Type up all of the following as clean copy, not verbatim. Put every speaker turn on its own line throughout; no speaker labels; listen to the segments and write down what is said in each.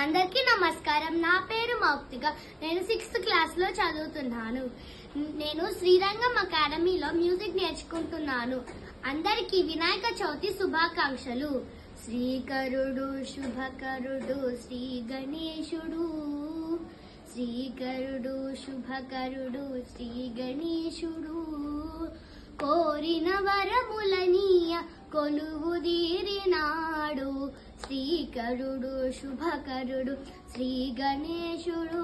అందరికీ నమస్కారం. నా పేరు మౌక్తిక. నేను 6th క్లాస్ లో చదువుతున్నాను. నేను శ్రీరంగం అకాడమీలో మ్యూజిక్ నేర్చుకుంటున్నాను. అందరికీ వినాయక చవితి శుభాకాంక్షలు. శ్రీకరుడు శుభకరుడు శ్రీ గణేశుడు, శ్రీకరుడు శుభకరుడు శ్రీ గణేశుడు, కోరిన వరములనీయ కొలువు తీరినాడు. శ్రీకరుడు శుభకరుడు శ్రీ గణేశుడు,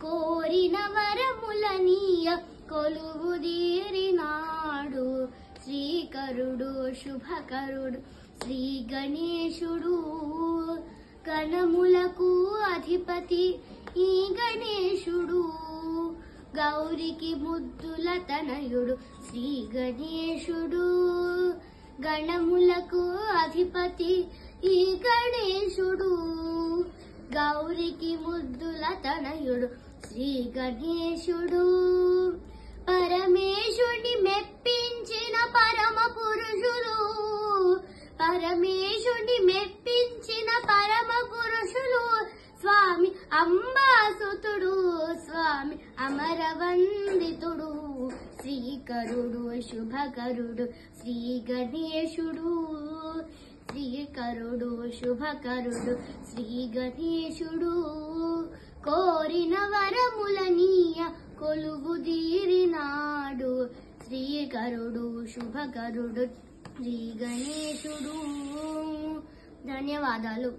కోరిన వరములనీయ కొలువు తీరినాడు. శ్రీకరుడు శుభకరుడు శ్రీ గణేశుడు, గణములకు అధిపతి ఈ గణేశుడు, గౌరికి ముద్దుల తనయుడు శ్రీ గణేశుడు, గణములకు అధిపతి ఈ గణేశుడు, గౌరికి ముద్దుల తనయుడు శ్రీ గణేశుడు, పరమేశుని మెప్పించిన పరమ పురుషులు, పరమేశుని మెప్పించిన పరమ పురుషులు, స్వామి అంబాసుతుడు, స్వామి అమరవందితుడు. శ్రీకరుడు శుభకరుడు శ్రీ గణేశుడు, శ్రీకరుడు శుభకరుడు శ్రీ గణేశుడు, కోరిన వరములనీయ కొలువు తీరినాడు. శ్రీకరుడు శుభకరుడు శ్రీ గణేశుడు. ధన్యవాదాలు.